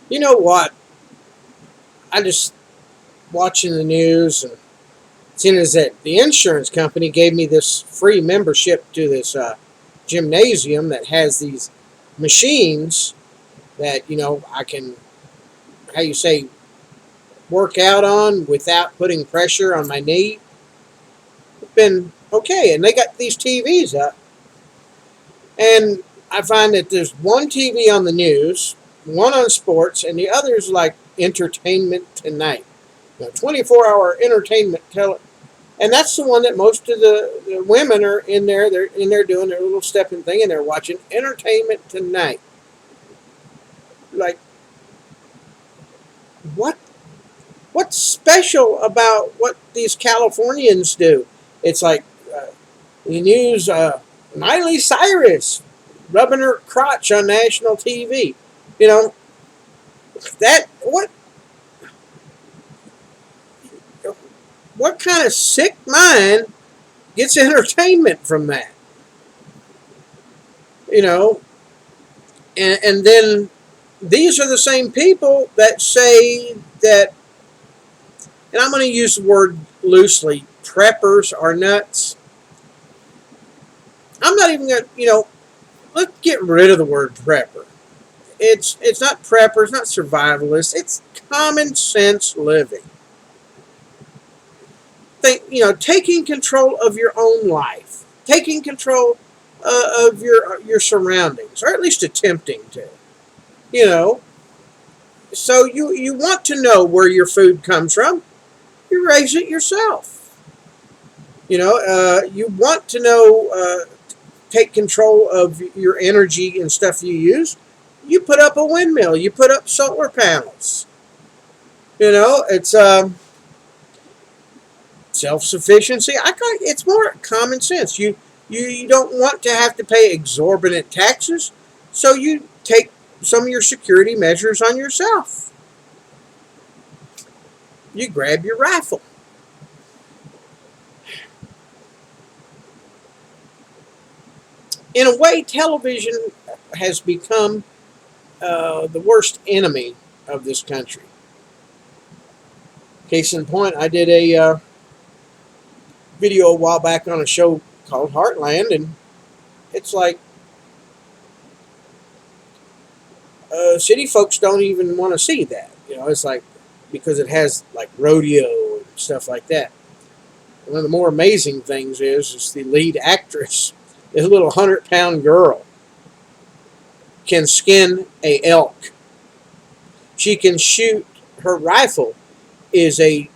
You know what? I just watching the news and seeing as that the insurance company gave me this free membership to this gymnasium that has these machines that I can, how you say, work out on without putting pressure on my knee. It's been okay, and they got these TVs up, and I find that there's one TV on the news, one on sports, and the other is like entertainment tonight. 24-hour entertainment and that's the one that most of the women are in there. They're in there doing their little stepping thing, and they're watching Entertainment Tonight. Like, what? What's special about what these Californians do? It's like the news. Miley Cyrus rubbing her crotch on national TV. You know that what kind of sick mind gets entertainment from that? You know, and then these are the same people that say that, and I'm going to use the word loosely, preppers are nuts. I'm not even going to, let's get rid of the word prepper. It's not prepper, it's not survivalist, it's common sense living. Taking control of your own life, taking control of your surroundings, or at least attempting to. You know, so you want to know where your food comes from. You raise it yourself. You want to know, take control of your energy and stuff you use. You put up a windmill. You put up solar panels. It's self-sufficiency. It's more common sense. You don't want to have to pay exorbitant taxes, so you take some of your security measures on yourself. You grab your rifle. In a way, television has become the worst enemy of this country. Case in point, I did a video a while back on a show called Heartland, and it's like city folks don't even want to see that. It's like because it has like rodeo and stuff like that. One of the more amazing things is the lead actress, this little 100-pound girl, can skin a elk. She can shoot. Her rifle is a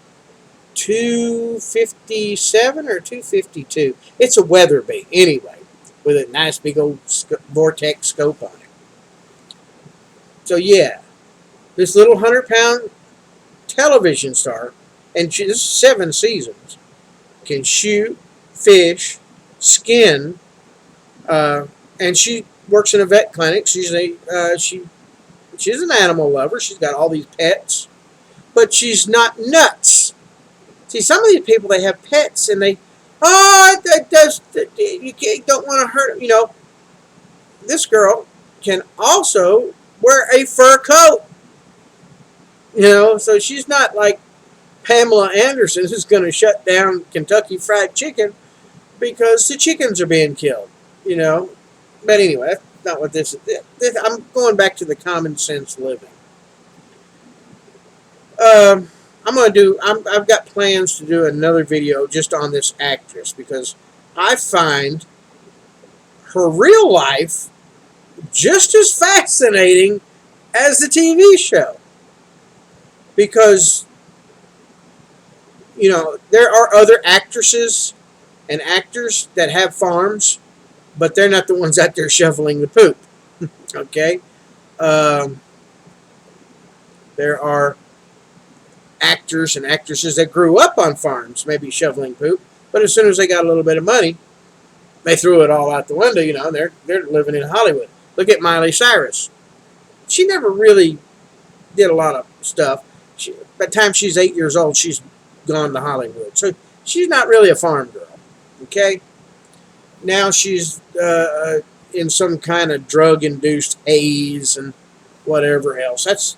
257 or 252. It's a Weatherby anyway, with a nice big old vortex scope on it. So yeah, this little 100-pound television star, and this is 7 seasons, can shoot, fish, skin, and she works in a vet clinic. She's an animal lover. She's got all these pets, but she's not nuts. See, some of these people, they have pets, and you don't want to hurt them. This girl can also wear a fur coat. So she's not like Pamela Anderson, who's going to shut down Kentucky Fried Chicken because the chickens are being killed. But anyway, that's not what this is. I'm going back to the common sense living. I'm gonna do. I've got plans to do another video just on this actress because I find her real life just as fascinating as the TV show. Because there are other actresses and actors that have farms, but they're not the ones out there shoveling the poop. Okay, um, there are actors and actresses that grew up on farms, maybe shoveling poop, but as soon as they got a little bit of money, they threw it all out the window. They're living in Hollywood. Look at Miley Cyrus. She never really did a lot of stuff. By the time she's 8 years old, she's gone to Hollywood. So she's not really a farm girl. Okay? Now she's in some kind of drug-induced haze and whatever else.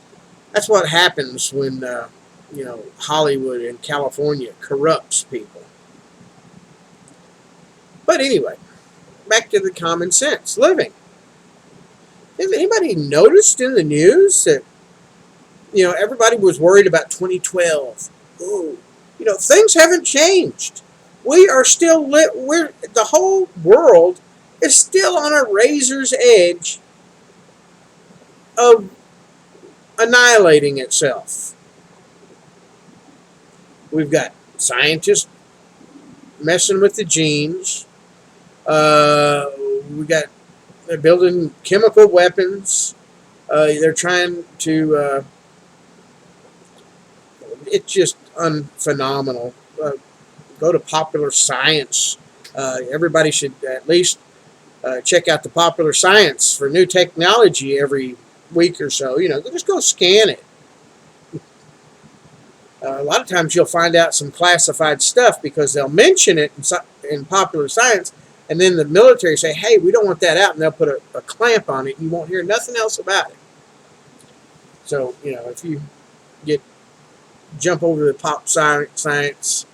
That's what happens when Hollywood and California corrupts people. But anyway, back to the common sense living. Has anybody noticed in the news that everybody was worried about 2012? Ooh, things haven't changed. We are still we're the whole world is still on a razor's edge of annihilating itself. We've got scientists messing with the genes. We got they're building chemical weapons. They're trying to. It's just phenomenal. Go to Popular Science. Everybody should at least check out the Popular Science for new technology every week or so. Just go scan it. A lot of times you'll find out some classified stuff because they'll mention it in Popular Science, and then the military say, "Hey, we don't want that out," and they'll put a clamp on it. And you won't hear nothing else about it. So if you jump over to the Pop Science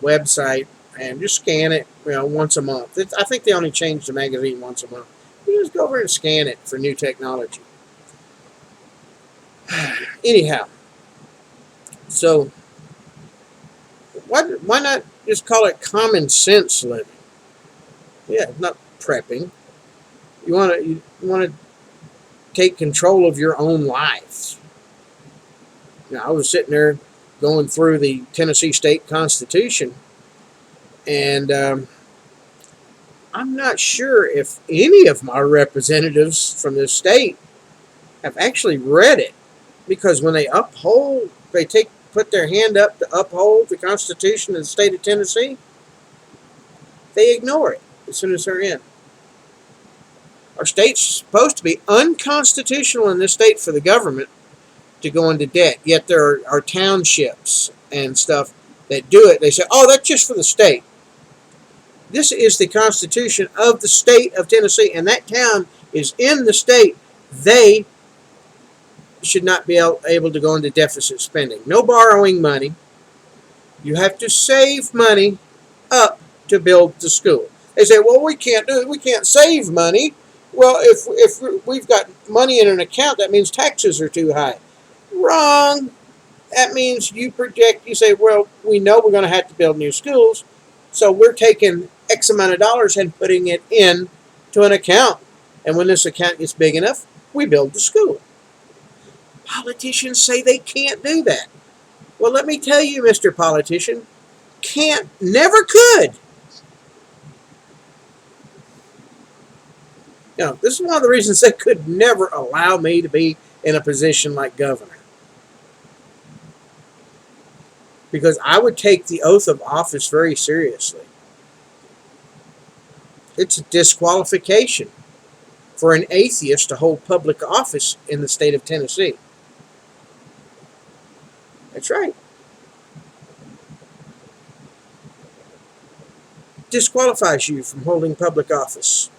website and just scan it, once a month. I think they only change the magazine once a month. You just go over and scan it for new technology. Anyhow, so why not just call it common sense living? Yeah, not prepping. You want to take control of your own life. I was sitting there going through the Tennessee State Constitution, and I'm not sure if any of my representatives from this state have actually read it, because when they put their hand up to uphold the Constitution of the state of Tennessee, they ignore it as soon as they're in. Our state's supposed to be unconstitutional in this state for the government to go into debt, yet there are townships and stuff that do it. They say, "Oh, that's just for the state." This is the Constitution of the state of Tennessee, and that town is in the state. They should not be able to go into deficit spending. No borrowing money. You have to save money up to build the school. They say, "Well, we can't do it. We can't save money." Well, if we've got money in an account, that means taxes are too high. Wrong. That means you say, "Well, we know we're going to have to build new schools, so we're taking X amount of dollars and putting it in to an account. And when this account gets big enough, we build the school." Politicians say they can't do that. Well, let me tell you, Mr. Politician, never could. This is one of the reasons they could never allow me to be in a position like governor. Because I would take the oath of office very seriously. It's a disqualification for an atheist to hold public office in the state of Tennessee. That's right. Disqualifies you from holding public office.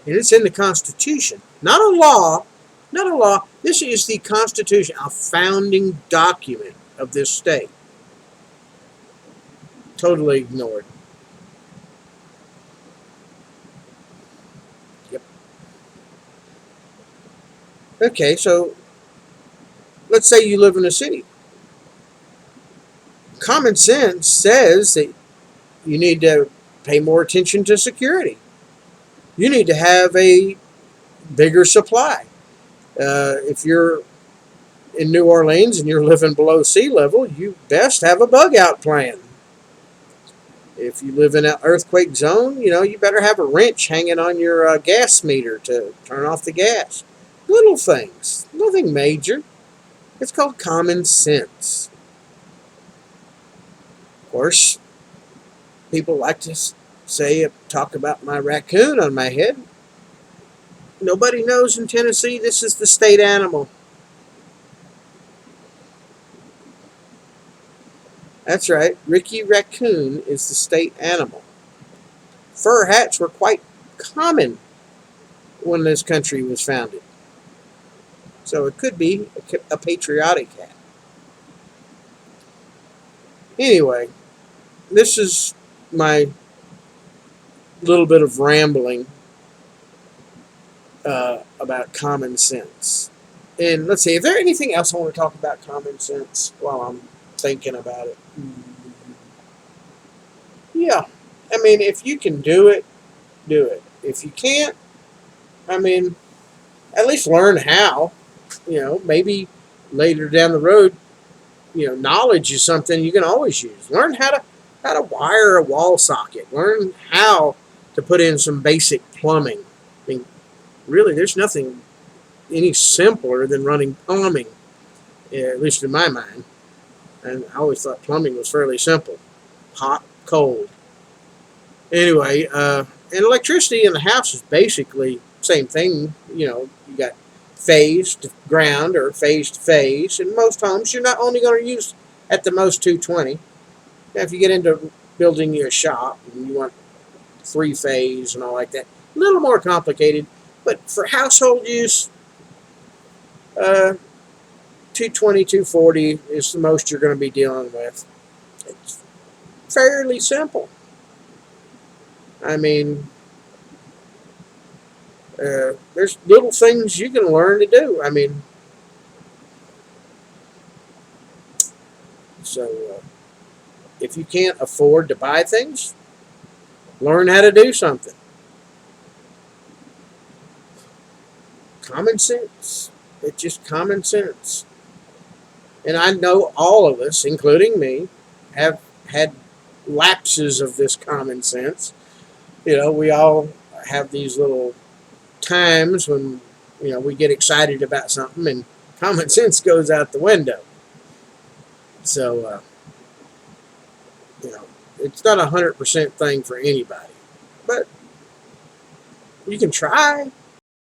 And it's in the Constitution. Not a law. Not a law. This is the Constitution, a founding document of this state. Totally ignored. Yep. Okay, so let's say you live in a city. Common sense says that you need to pay more attention to security. You need to have a bigger supply. If you're in New Orleans and you're living below sea level, you best have a bug out plan. If you live in an earthquake zone, you better have a wrench hanging on your gas meter to turn off the gas. Little things, nothing major. It's called common sense. Of course, people like to talk about my raccoon on my head. Nobody knows in Tennessee this is the state animal. That's right, Ricky Raccoon is the state animal. Fur hats were quite common when this country was founded. So it could be a patriotic cat. Anyway, this is my little bit of rambling about common sense. And let's see, is there anything else I want to talk about common sense while I'm thinking about it? Yeah. I mean, if you can do it, do it. If you can't, I mean, at least learn how. Maybe later down the road, knowledge is something you can always use. Learn how to wire a wall socket. Learn how to put in some basic plumbing. I mean, really, there's nothing any simpler than running plumbing, at least in my mind. And I always thought plumbing was fairly simple: hot, cold. Anyway, and electricity in the house is basically the same thing. You got phase to ground or phase to phase. In most homes, you're not only going to use at the most 220. Now, if you get into building your shop and you want three phase and all like that, a little more complicated. But for household use, uh, 220, 240 is the most you're going to be dealing with. It's fairly simple. I mean, there's little things you can learn to do. I mean, so if you can't afford to buy things, learn how to do something. Common sense. It's just common sense. And I know all of us, including me, have had lapses of this common sense. We all have these little times when we get excited about something and common sense goes out the window. So you know it's not 100% thing for anybody, but you can try.